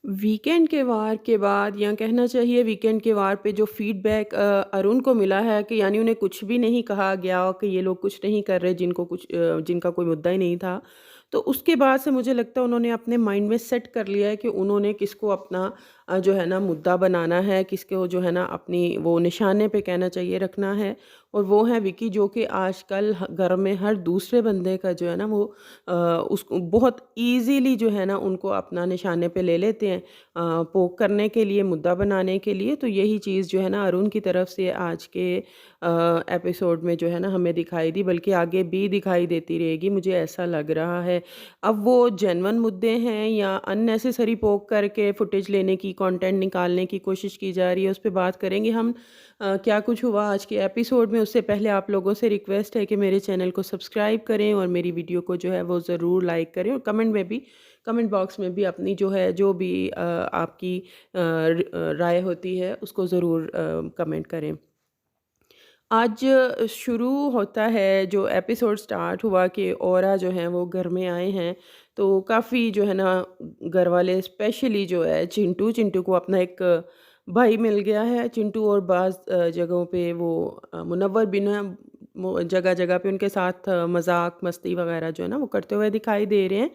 Weekend के वार के बाद या कहना चाहिए वीकेंड के वार पे जो फीडबैक अरुण को मिला है कि यानी उन्हें कुछ भी नहीं कहा गया कि ये लोग कुछ नहीं कर रहे जिनका कोई मुद्दा ही नहीं था। तो उसके बाद से मुझे लगता है उन्होंने अपने माइंड में सेट कर लिया है कि उन्होंने किसको अपना जो है ना मुद्दा बनाना है, किसको जो है ना अपनी वो निशाने पे कहना चाहिए रखना है। और वो है विकी, जो कि आजकल घर में हर दूसरे बंदे का जो है ना वो उसको बहुत इजीली जो है ना उनको अपना निशाने पे ले लेते हैं, पोक करने के लिए, मुद्दा बनाने के लिए। तो यही चीज़ जो है ना अरुण की तरफ से आज के एपिसोड में जो है ना हमें दिखाई दी, बल्कि आगे भी दिखाई देती रहेगी, मुझे ऐसा लग रहा है। अब वो जेन्युइन मुद्दे हैं या अननेसेसरी पोक करके फुटेज लेने की, कंटेंट निकालने की कोशिश की जा रही है, उस पे बात करेंगे हम। क्या कुछ हुआ आज के एपिसोड में, उससे पहले आप लोगों से रिक्वेस्ट है कि मेरे चैनल को सब्सक्राइब करें और मेरी वीडियो को जो है वो ज़रूर लाइक करें, और कमेंट बॉक्स में भी अपनी जो है जो भी आपकी राय होती है उसको ज़रूर कमेंट करें। आज शुरू होता है जो एपिसोड स्टार्ट हुआ कि औरा जो है वो घर में आए हैं। तो काफ़ी जो है ना घर वाले स्पेशली जो है चिंटू चिंटू को अपना एक भाई मिल गया है। चिंटू और बाज़ जगहों पे वो मुनव्वर भी ना जगह जगह पे उनके साथ मजाक मस्ती वगैरह जो है ना वो करते हुए दिखाई दे रहे हैं।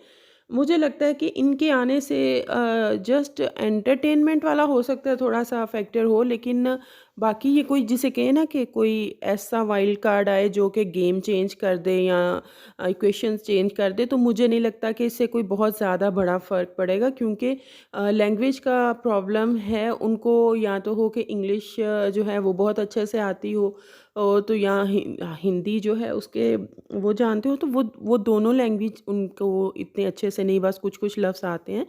मुझे लगता है कि इनके आने से जस्ट एंटरटेनमेंट वाला हो सकता है, थोड़ा सा फैक्टर हो, लेकिन बाकी ये कोई जिसे कहे ना कि कोई ऐसा वाइल्ड कार्ड आए जो कि गेम चेंज कर दे या इक्वेशंस चेंज कर दे, तो मुझे नहीं लगता कि इससे कोई बहुत ज़्यादा बड़ा फ़र्क पड़ेगा, क्योंकि लैंग्वेज का प्रॉब्लम है उनको। या तो हो कि इंग्लिश जो है वो बहुत अच्छे से आती हो, तो या हिंदी जो है उसके वो जानते हो, तो वो दोनों लैंग्वेज उनको इतने अच्छे से नहीं, बस कुछ कुछ लफ्ज़ आते हैं,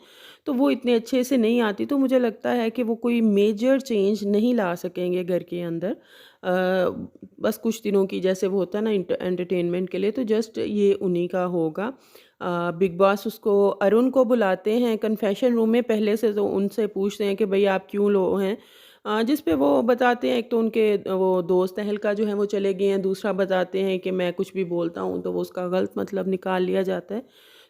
तो वो इतने अच्छे से नहीं आती। तो मुझे लगता है कि वो कोई मेजर चेंज नहीं ला सकेंगे घर के अंदर। बस कुछ दिनों की जैसे वो होता है ना एंटरटेनमेंट के लिए, तो जस्ट ये उन्हीं का होगा। बिग बॉस उसको अरुण को बुलाते हैं कन्फेशन रूम में पहले से, तो उनसे पूछते हैं कि भाई आप क्यों लो हैं। जिस पे वो बताते हैं, एक तो उनके वो दोस्त तहलका जो है वो चले गए हैं, दूसरा बताते हैं कि मैं कुछ भी बोलता हूँ तो वो उसका गलत मतलब निकाल लिया जाता है।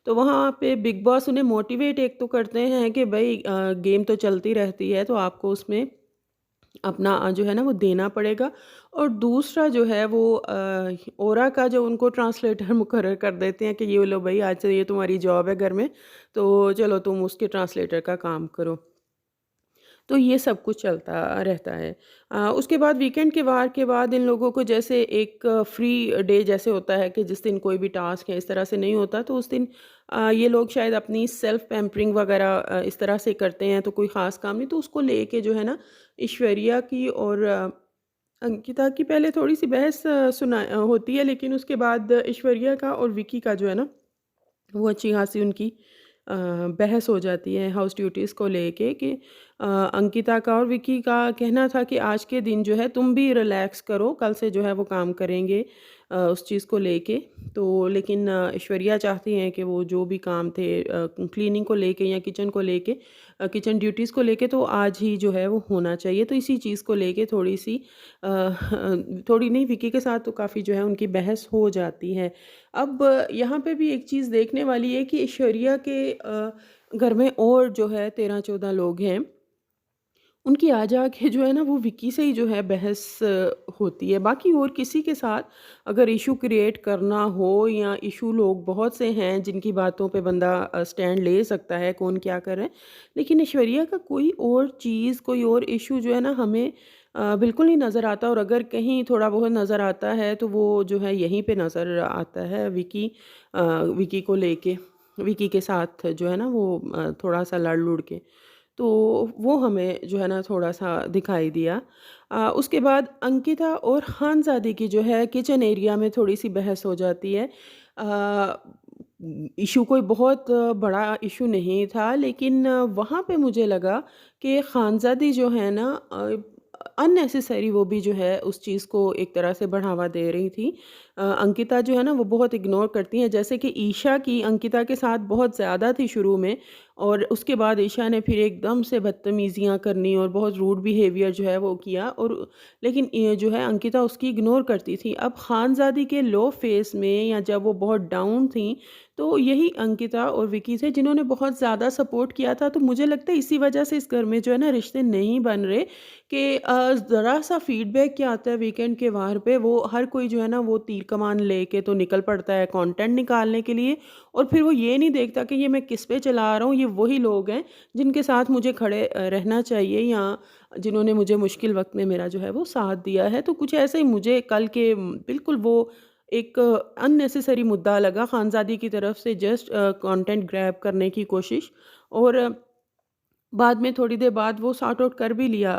तो वहाँ पे बिग बॉस उन्हें मोटिवेट एक तो करते हैं कि भाई गेम तो चलती रहती है, तो आपको उसमें अपना जो है ना वो देना पड़ेगा। और दूसरा जो है वो ओरा का जो उनको ट्रांसलेटर मुकर्रर कर देते हैं कि ये लो भाई, आज से ये तुम्हारी जॉब है घर में, तो चलो तुम उसके ट्रांसलेटर का काम करो। तो ये सब कुछ चलता रहता है। उसके बाद वीकेंड के वार के बाद इन लोगों को जैसे एक फ्री डे जैसे होता है कि जिस दिन कोई भी टास्क है इस तरह से नहीं होता, तो उस दिन ये लोग शायद अपनी सेल्फ पैम्परिंग वगैरह इस तरह से करते हैं, तो कोई ख़ास काम नहीं, तो उसको लेके जो है ना ऐश्वर्या की और अंकिता की पहले थोड़ी-सी बहस होती है, लेकिन उसके बाद ऐश्वर्या का और विकी का जो है ना वो अच्छी-खासी उनकी बहस हो जाती है हाउस ड्यूटीज़ को लेके कि अंकिता का और विकी का कहना था कि आज के दिन जो है तुम भी रिलैक्स करो, कल से जो है वो काम करेंगे उस चीज़ को लेके। तो लेकिन ऐश्वर्या चाहती हैं कि वो जो भी काम थे क्लीनिंग को लेके या किचन को लेके, किचन ड्यूटीज़ को लेके, तो आज ही जो है वो होना चाहिए। तो इसी चीज़ को लेके थोड़ी-सी थोड़ी नहीं, विकी के साथ तो काफ़ी जो है उनकी बहस हो जाती है। अब यहाँ पे भी एक चीज़ देखने वाली है कि ऐश्वर्या के घर में और जो है 13-14 लोग हैं, उनकी आ जाके जो है ना वो विकी से ही जो है बहस होती है। बाकी और किसी के साथ अगर इशू क्रिएट करना हो, या इशू लोग बहुत से हैं जिनकी बातों पे बंदा स्टैंड ले सकता है, कौन क्या कर रहा है, लेकिन ऐश्वर्या का कोई और चीज़, कोई और इशू जो है ना हमें बिल्कुल नहीं नज़र आता। और अगर कहीं थोड़ा बहुत नज़र आता है तो वो जो है यहीं पे नज़र आता है विकी को लेके, विकी के साथ जो है ना वो थोड़ा-सा लड़-लुड़ के। तो वो हमें जो है ना थोड़ा-सा दिखाई दिया। उसके बाद अंकिता और खानज़ादी की जो है किचन एरिया में थोड़ी-सी बहस हो जाती है। इश्यू कोई बहुत बड़ा इश्यू नहीं था, लेकिन वहाँ पे मुझे लगा कि खानज़ादी जो है ना अननेसेसरी वो भी जो है उस चीज़ को एक तरह से बढ़ावा दे रही थी। अंकिता जो है ना वो बहुत इग्नोर करती हैं। जैसे कि ईशा की अंकिता के साथ बहुत ज़्यादा थी शुरू में, और उसके बाद ईशा ने फिर एकदम से बदतमीज़ियाँ करनी और बहुत रूड बिहेवियर जो है वो किया, और लेकिन ये जो है अंकिता उसकी इग्नोर करती थी। अब खानज़ादी के लो फेज़ में या जब वो बहुत डाउन थीं, तो यही अंकिता और विकी थे जिन्होंने बहुत ज़्यादा सपोर्ट किया था। तो मुझे लगता है इसी वजह से इस घर में जो है ना रिश्ते नहीं बन रहे, कि ज़रा-सा फीडबैक क्या आता है वीकेंड के वार पे, वो हर कोई जो है ना वो तीर कमान लेके तो निकल पड़ता है कंटेंट निकालने के लिए, और फिर वो ये नहीं देखता कि ये मैं किस पे चला रहा हूँ। ये वही लोग हैं जिनके साथ मुझे खड़े रहना चाहिए, या जिन्होंने मुझे मुश्किल वक़्त में मेरा जो है वो साथ दिया है। तो कुछ ऐसे ही मुझे कल के बिल्कुल वो एक अननेसेसरी मुद्दा लगा खानज़ादी की तरफ से, जस्ट कंटेंट ग्रैब करने की कोशिश, और बाद में थोड़ी देर बाद वो सॉर्ट आउट कर भी लिया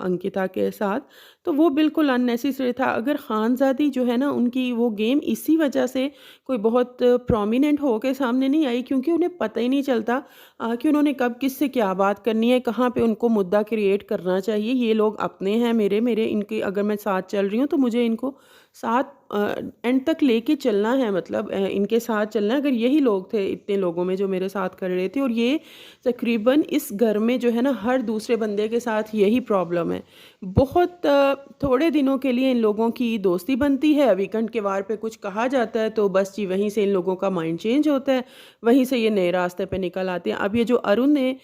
अंकिता के साथ। तो वो बिल्कुल अननेसेसरी था। अगर खानज़ादी जो है ना उनकी वो गेम इसी वजह से कोई बहुत प्रोमिनेंट हो के सामने नहीं आई, क्योंकि उन्हें पता ही नहीं चलता कि उन्होंने कब किससे क्या बात करनी है, कहाँ पे उनको मुद्दा क्रिएट करना चाहिए। ये लोग अपने हैं मेरे इनके अगर मैं साथ चल रही हूँ तो मुझे इनको साथ एंड तक लेके चलना है, मतलब इनके साथ चलना है। अगर यही लोग थे इतने लोगों में जो मेरे साथ कर रहे थे, और ये तकरीबन इस घर में जो है ना हर दूसरे बंदे के साथ यही प्रॉब्लम है। बहुत थोड़े दिनों के लिए इन लोगों की दोस्ती बनती है, वीकेंड के वार पे कुछ कहा जाता है तो बस जी वहीं से इन लोगों का माइंड चेंज होता है, वहीं से ये नए रास्ते पे निकल आते हैं। अब ये जो अरुण ने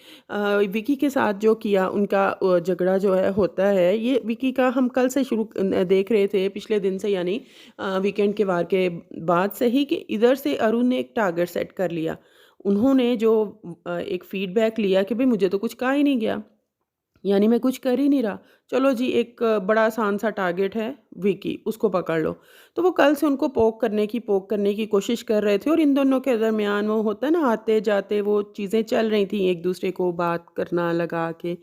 विकी के साथ जो किया, उनका झगड़ा जो है होता है, ये विकी का हम कल से शुरू देख रहे थे, पिछले दिन से, यानी वीकेंड के वार के बाद से ही, कि इधर से अरुण ने एक टारगेट सेट कर लिया। उन्होंने जो एक फीडबैक लिया कि भई मुझे तो कुछ कहा ही नहीं गया, यानी मैं कुछ कर ही नहीं रहा। चलो जी, एक बड़ा आसान सा टारगेट है विकी, उसको पकड़ लो। तो वो कल से उनको पोक करने की कोशिश कर रहे थे, और इन दोनों के दरमियान वो होता है ना आते-जाते वो चीज़ें चल रही थी, एक-दूसरे को बात करना लगा के।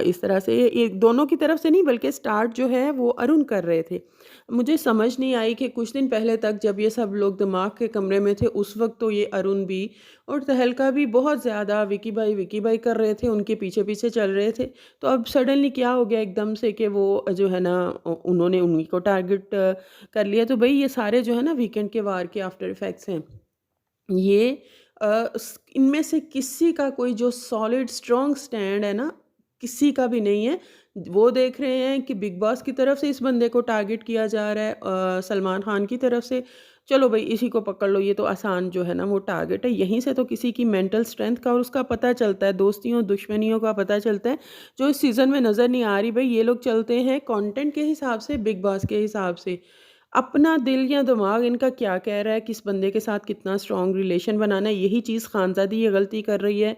इस तरह से एक दोनों की तरफ से नहीं, बल्कि स्टार्ट जो है वो अरुण कर रहे थे। मुझे समझ नहीं आई कि कुछ दिन पहले तक जब ये सब लोग दिमाग के कमरे में थे, उस वक़्त तो ये अरुण भी और तहलका भी बहुत ज़्यादा विकी भाई कर रहे थे, उनके पीछे-पीछे चल रहे थे। तो अब सडनली क्या हो गया एकदम से कि वो जो है ना उन्होंने उन्हीं को टारगेट कर लिया। तो भई ये सारे जो है ना वीकेंड के वार के आफ्टर इफ़ेक्ट्स हैं। ये इनमें से किसी का कोई जो सॉलिड स्ट्रॉन्ग स्टैंड है ना, किसी का भी नहीं है। वो देख रहे हैं कि बिग बॉस की तरफ से इस बंदे को टारगेट किया जा रहा है, सलमान खान की तरफ से, चलो भाई इसी को पकड़ लो, ये तो आसान जो है ना वो टारगेट है। यहीं से तो किसी की मेंटल स्ट्रेंथ का और उसका पता चलता है, दोस्तियों दुश्मनियों का पता चलता है, जो इस सीज़न में नज़र नहीं आ रही। भाई ये लोग चलते हैं कंटेंट के हिसाब से, बिग बॉस के हिसाब से। अपना दिल या दिमाग इनका क्या कह रहा है, किस बंदे के साथ कितना स्ट्रॉन्ग रिलेशन बनाना है, यही चीज़ खानज़ादी ये गलती कर रही है।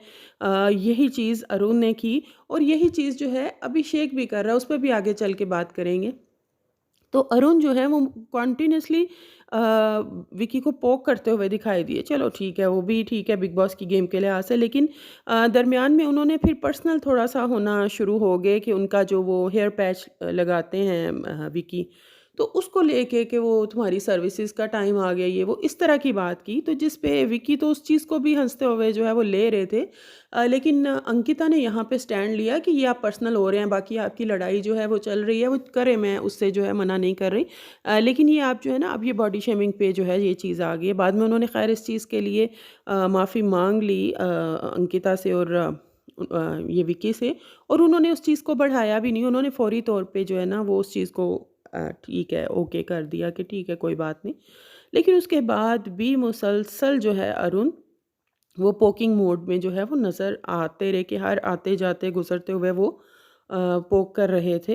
यही चीज़ अरुण ने की, और यही चीज़ जो है अभिषेक भी कर रहा है, उस पे भी आगे चल के बात करेंगे। तो अरुण जो है वो कंटिन्यूअसली विकी को पोक करते हुए दिखाई दिए। चलो ठीक है, वो भी ठीक है बिग बॉस की गेम के लिहाज से, लेकिन दरमियान में उन्होंने फिर पर्सनल थोड़ा-सा होना शुरू हो गए, कि उनका जो वो हेयर पैच लगाते हैं विकी, तो उसको लेके कि वो तुम्हारी सर्विसेज़ का टाइम आ गया, ये वो इस तरह की बात की, तो जिस पे विकी तो उस चीज़ को भी हँसते हुए जो है वो ले रहे थे। लेकिन अंकिता ने यहाँ पे स्टैंड लिया कि ये आप पर्सनल हो रहे हैं, बाकी आपकी लड़ाई जो है वो चल रही है, वो करें, मैं उससे जो है मना नहीं कर रही। लेकिन ये आप जो है ना अब ये बॉडी शेमिंग पे जो है ये चीज़ आ गई है। बाद में उन्होंने ख़ैर इस चीज़ के लिए माफ़ी माँग ली अंकिता से और ये विकी से, और उन्होंने उस चीज़ को बढ़ाया भी नहीं। उन्होंने फ़ौरी तौर पे जो है ना वो उस चीज़ को ठीक है, ओके कर दिया कि ठीक है कोई बात नहीं। लेकिन उसके बाद भी मुसलसल जो है अरुण वो पोकिंग मोड में जो है वो नज़र आते रहे, कि हर आते-जाते, गुज़रते हुए वो पोक कर रहे थे।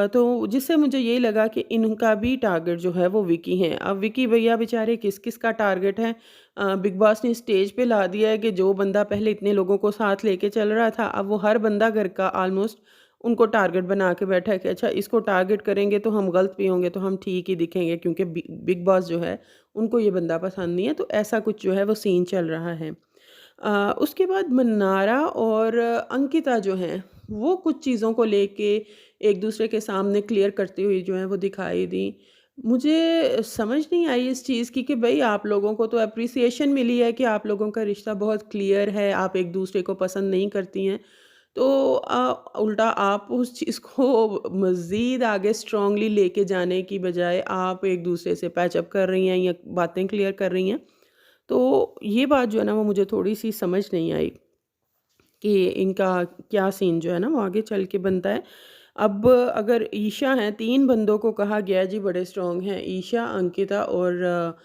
तो जिससे मुझे यही लगा कि इनका भी टारगेट जो है वो विकी हैं। अब विकी भैया बेचारे किस-किस का टारगेट है, बिग बॉस ने स्टेज पे ला दिया है कि जो बंदा पहले इतने लोगों को साथ लेके चल रहा था, अब वो हर बंदा घर का ऑलमोस्ट उनको टारगेट बना के बैठा है, कि अच्छा इसको टारगेट करेंगे तो हम गलत भी होंगे, तो हम ठीक ही दिखेंगे, क्योंकि बिग बॉस जो है उनको ये बंदा पसंद नहीं है। तो ऐसा कुछ जो है वो सीन चल रहा है। उसके बाद मन्नारा और अंकिता जो हैं, वो कुछ चीज़ों को लेके एक दूसरे के सामने क्लियर करती हुई जो है वो दिखाई दी। मुझे समझ नहीं आई इस चीज़ की कि भई आप लोगों को तो एप्रिसिएशन मिली है कि आप लोगों का रिश्ता बहुत क्लियर है, आप एक दूसरे को पसंद नहीं करती हैं। तो उल्टा आप उस चीज़ को मज़ीद आगे स्ट्रॉन्गली लेके जाने की बजाय आप एक-दूसरे से पैच अप कर रही हैं या बातें क्लियर कर रही हैं। तो ये बात जो है ना वो मुझे थोड़ी-सी समझ नहीं आई कि इनका क्या सीन जो है ना वो आगे चल के बनता है। अब अगर ईशा हैं, 3 बंदों को कहा गया है जी बड़े स्ट्रॉन्ग हैं, ईशा, अंकिता और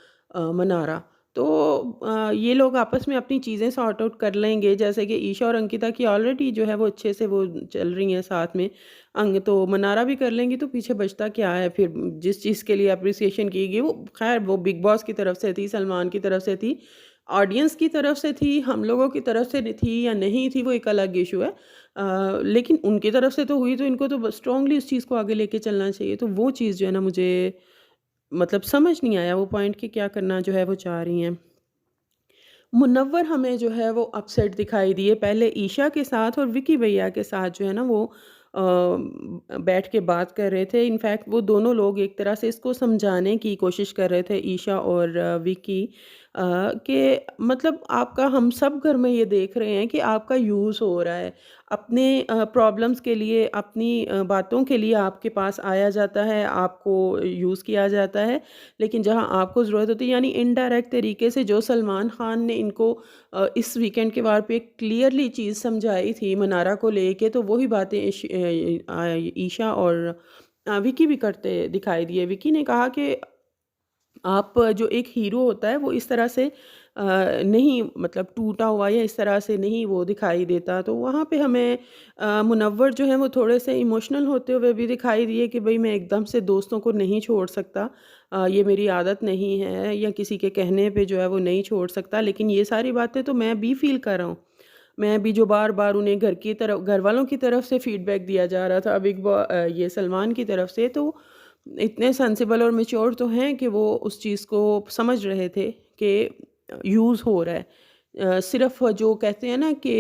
मनारा। तो ये लोग आपस में अपनी चीज़ें सॉर्ट आउट कर लेंगे, जैसे कि ईशा और अंकिता की ऑलरेडी जो है वो अच्छे से वो चल रही हैं साथ में। तो मनारा भी कर लेंगी तो पीछे बचता क्या है फिर? जिस चीज़ के लिए एप्रिसिएशन की गई वो ख़ैर वो बिग बॉस की तरफ से थी, सलमान की तरफ से थी, ऑडियंस की तरफ से थी, हम लोगों की तरफ से थी या नहीं थी वो एक अलग इश्यू है। लेकिन उनकी तरफ से तो हुई तो इनको तो ब स्ट्रॉन्गली उस चीज़ को आगे लेके चलना चाहिए। तो वो चीज़ जो है ना मुझे मतलब समझ नहीं आया वो पॉइंट कि क्या करना जो है वो चाह रही हैं। मुनव्वर हमें जो है वो अपसेट दिखाई दिए पहले ईशा के साथ और विकी भैया के साथ जो है ना वो बैठ के बात कर रहे थे। इनफैक्ट वो दोनों लोग एक तरह से इसको समझाने की कोशिश कर रहे थे ईशा और विकी कि मतलब आपका हम सब घर में ये देख रहे हैं कि आपका यूज़ हो रहा है। अपने प्रॉब्लम्स के लिए अपनी बातों के लिए आपके पास आया जाता है, आपको यूज़ किया जाता है। लेकिन जहाँ आपको ज़रूरत होती है यानी इनडायरेक्ट तरीके से जो सलमान खान ने इनको इस वीकेंड के वार पे क्लियरली चीज़ समझाई थी मनारा को लेके तो वही बातें ईशा और विकी भी करते दिखाई दिए। विकी ने कहा कि आप जो एक हीरो होता है वो इस तरह से नहीं मतलब टूटा हुआ या इस तरह से नहीं वो दिखाई देता। तो वहाँ पे हमें मुनव्वर जो है वो थोड़े से इमोशनल होते हुए भी दिखाई दिए कि भई मैं एकदम से दोस्तों को नहीं छोड़ सकता। ये मेरी आदत नहीं है या किसी के कहने पे जो है वो नहीं छोड़ सकता। लेकिन ये सारी बातें तो मैं भी फ़ील कर रहा हूँ। मैं भी जो बार-बार उन्हें घरवालों की तरफ से फीडबैक दिया जा रहा था ये सलमान की तरफ से तो इतने सेंसिबल और मैच्योर तो हैं कि वो उस चीज़ को समझ रहे थे कि यूज़ हो रहा है। सिर्फ़ जो कहते हैं ना कि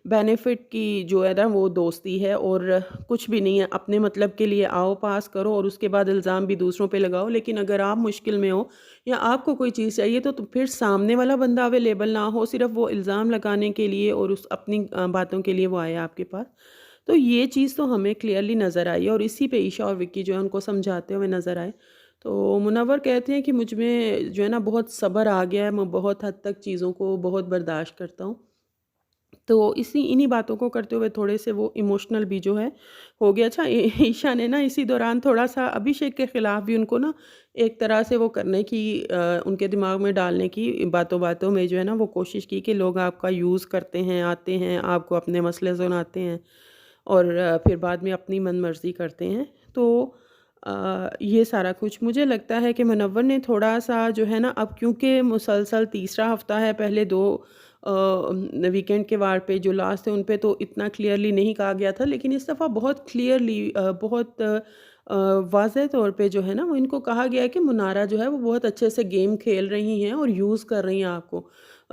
बेनिफिट की जो है ना वो दोस्ती है और कुछ भी नहीं है। अपने मतलब के लिए आओ पास करो और उसके बाद इल्ज़ाम भी दूसरों पे लगाओ। लेकिन अगर आप मुश्किल में हो या आपको कोई चीज़ चाहिए तो फिर सामने वाला बंदा अवेलेबल ना हो, सिर्फ़ वो इल्ज़ाम लगाने के लिए और उस अपनी बातों के लिए वो आए आपके पास। तो ये चीज़ तो हमें क्लियरली नज़र आई और इसी पे ईशा और विक्की जो है उनको समझाते हुए नज़र आए। तो मुनव्वर कहते हैं कि मुझ में जो है ना बहुत सब्र आ गया है, मैं बहुत हद तक चीज़ों को बहुत बर्दाश्त करता हूँ। तो इन्हीं बातों को करते हुए थोड़े से वो इमोशनल भी जो है हो गया। अच्छा ईशा ने ना इसी दौरान थोड़ा-सा अभिषेक के खिलाफ भी उनको ना एक तरह से वो करने की उनके दिमाग में डालने की बातों-बातों में जो है ना वो कोशिश की कि लोग आपका यूज़ करते हैं, आते हैं, आपको अपने मसले सुनाते हैं और फिर बाद में अपनी मनमर्ज़ी करते हैं। तो ये सारा कुछ मुझे लगता है कि मुनव्वर ने थोड़ा-सा जो है ना अब क्योंकि मुसलसल तीसरा हफ़्ता है, पहले 2 वीकेंड के वार पे जो लास्ट थे उन पे तो इतना क्लियरली नहीं कहा गया था, लेकिन इस दफ़ा बहुत क्लियरली बहुत वाज़ह तौर पे जो है ना वो इनको कहा गया है कि मुनारा जो है वो बहुत अच्छे से गेम खेल रही हैं और यूज़ कर रही हैं आपको।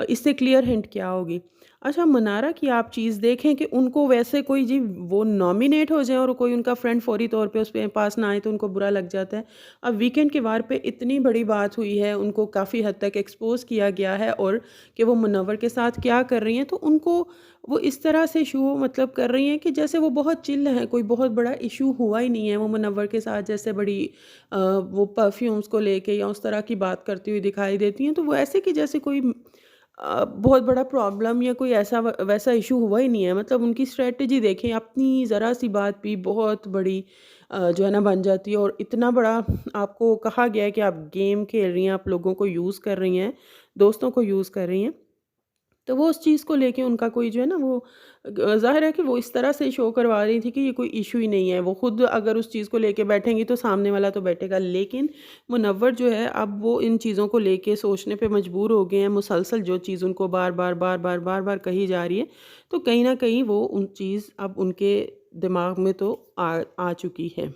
इससे क्लियर हिंट क्या होगी? अच्छा मनारा की आप चीज़ देखें कि उनको वैसे कोई जी वो नॉमिनेट हो जाएँ और कोई उनका फ्रेंड फौरी तौर पे उस पे पास ना आए तो उनको बुरा लग जाता है। अब वीकेंड के वार पे इतनी बड़ी बात हुई है, उनको काफ़ी हद तक एक्सपोज़ किया गया है और कि वो मुनव्वर के साथ क्या कर रही हैं, तो उनको वो इस तरह से शो मतलब कर रही हैं कि जैसे वो बहुत चिल हैं, कोई बहुत बड़ा इश्यू हुआ ही नहीं है। वो मुनव्वर के साथ जैसे बड़ी वो परफ्यूम्स को लेके या उस तरह की बात करती हुई दिखाई देती हैं, तो वो ऐसे कि जैसे कोई बहुत बड़ा प्रॉब्लम या कोई ऐसा वैसा इश्यू हुआ ही नहीं है। मतलब उनकी स्ट्रैटेजी देखें, अपनी ज़रा-सी बात भी बहुत बड़ी जो है ना बन जाती है और इतना बड़ा आपको कहा गया है कि आप गेम खेल रही हैं, आप लोगों को यूज़ कर रही हैं, दोस्तों को यूज़ कर रही हैं। तो वो उस चीज़ को लेके उनका कोई जो है ना वो ज़ाहिर है कि वो इस तरह से शो करवा रही थी कि ये कोई इश्यू ही नहीं है। वो खुद अगर उस चीज़ को लेके बैठेंगी तो सामने वाला तो बैठेगा। लेकिन मुनव्वर जो है अब वो इन चीज़ों को लेके सोचने पे मजबूर हो गए हैं। मुसलसल जो चीज़ उनको बार-बार, बार-बार, बार-बार कही जा रही है, तो कहीं न कहीं वो उन चीज़ अब उनके दिमाग में तो आ चुकी है।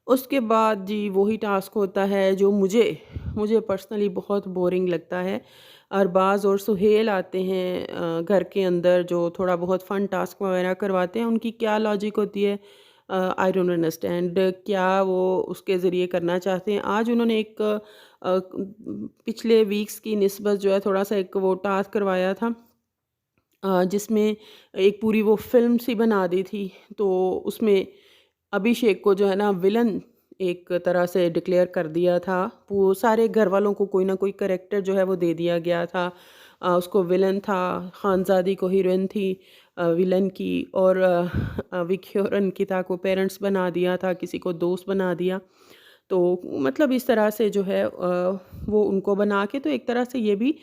उसके बाद जी वही टास्क होता है जो मुझे मुझे पर्सनली बहुत बोरिंग लगता है। अरबाज़ और सुहेल आते हैं घर के अंदर जो थोड़ा बहुत फ़न टास्क वगैरह करवाते हैं, उनकी क्या लॉजिक होती है आई डोंट अंडरस्टैंड क्या वो उसके ज़रिए करना चाहते हैं। आज उन्होंने एक पिछले वीक्स की निस्बत जो है थोड़ा-सा एक वो टास्क करवाया था जिसमें एक पूरी वो फ़िल्म सी बना दी थी। तो उसमें अभिषेक को जो है ना विलन एक तरह से डिक्लेयर कर दिया था। वो सारे घरवालों को कोई ना कोई कैरेक्टर जो है वो दे दिया गया था। उसको विलन था, खानज़ादी को हीरोइन थी विलन की, और विकी और अंकिता को पेरेंट्स बना दिया था, किसी को दोस्त बना दिया। तो मतलब इस तरह से जो है वो उनको बना के तो एक तरह से ये भी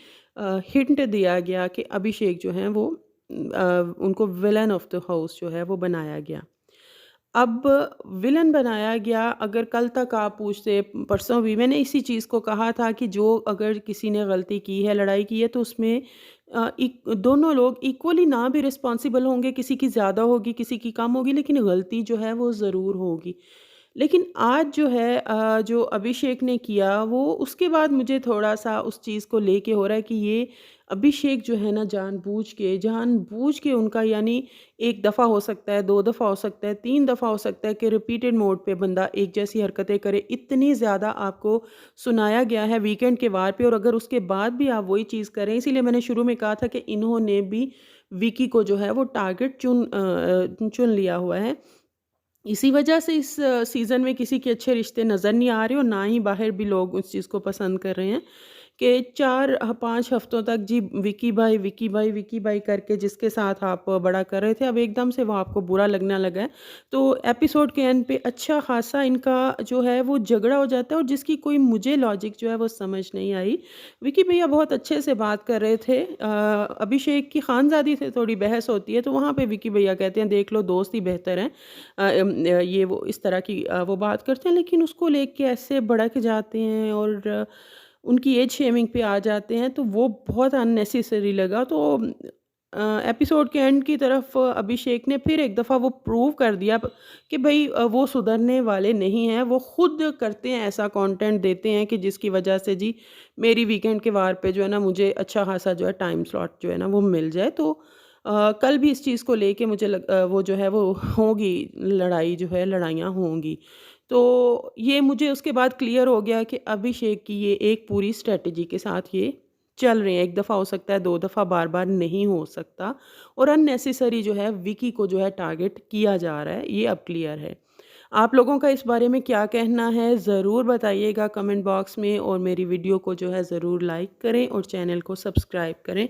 हिंट दिया गया कि अभिषेक जो हैं वो उनको विलन ऑफ द हाउस जो है वो बनाया गया। अब विलन बनाया गया, अगर कल तक आप पूछते, परसों भी मैंने इसी चीज़ को कहा था कि जो अगर किसी ने गलती की है, लड़ाई की है, तो उसमें दोनों लोग इक्वली ना भी रिस्पॉन्सिबल होंगे, किसी की ज़्यादा होगी, किसी की कम होगी, लेकिन गलती जो है वो ज़रूर होगी। लेकिन आज जो है जो अभिषेक ने किया वो उसके बाद मुझे थोड़ा-सा उस चीज़ को लेके हो रहा है कि ये अभिषेक जो है ना जानबूझ के उनका, यानी 1 दफ़ा हो सकता है, 2 दफ़ा हो सकता है, 3 दफ़ा हो सकता है कि रिपीटेड मोड पे बंदा एक जैसी हरकतें करे। इतनी ज़्यादा आपको सुनाया गया है वीकेंड के वार पे, और अगर उसके बाद भी आप वही चीज़ करें, इसीलिए मैंने शुरू में कहा था कि इन्होंने भी विकी को जो है वो टारगेट चुन लिया हुआ है। इसी वजह से इस सीज़न में किसी के अच्छे रिश्ते नज़र नहीं आ रहे, और ना ही बाहर भी लोग उस चीज़ को पसंद कर रहे हैं कि 4-5 हफ्तों तक जी विकी भाई, विकी भाई, विकी भाई करके जिसके साथ आप बड़ा कर रहे थे, अब एकदम से वो आपको बुरा लगने लगा है। तो एपिसोड के एंड पे अच्छा ख़ासा इनका जो है वो झगड़ा हो जाता है, और जिसकी कोई मुझे लॉजिक जो है वो समझ नहीं आई। विकी भैया बहुत अच्छे से बात कर रहे थे, अभिषेक की खानज़ादी से थोड़ी बहस होती है, तो वहाँ पे विकी भैया कहते हैं देख लो दोस्त ही बेहतर हैं। ये वो इस तरह की वो बात करते हैं, लेकिन उसको लेके ऐसे भड़क जाते हैं और उनकी एज शेमिंग पे आ जाते हैं, तो वो बहुत अननेसेसरी लगा। तो एपिसोड के एंड की तरफ अभिषेक ने फिर एक दफ़ा वो प्रूव कर दिया कि भई वो सुधरने वाले नहीं हैं, वो खुद करते हैं, ऐसा कंटेंट देते हैं कि जिसकी वजह से जी मेरी वीकेंड के वार पे जो है ना मुझे अच्छा खासा जो है टाइम स्लॉट जो है ना वो मिल जाए। तो कल भी इस चीज़ को लेके मुझे वो जो है वो होगी, लड़ाई जो है, लड़ाइयाँ होंगी। तो ये मुझे उसके बाद क्लियर हो गया कि अभिषेक की ये एक पूरी स्ट्रैटेजी के साथ ये चल रहे हैं। 1 दफ़ा हो सकता है, 2 दफ़ा, बार-बार नहीं हो सकता, और अननेसेसरी जो है विकी को जो है टारगेट किया जा रहा है, ये अब क्लियर है। आप लोगों का इस बारे में क्या कहना है, ज़रूर बताइएगा कमेंट बॉक्स में, और मेरी वीडियो को जो है ज़रूर लाइक करें और चैनल को सब्सक्राइब करें।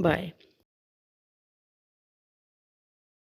बाय।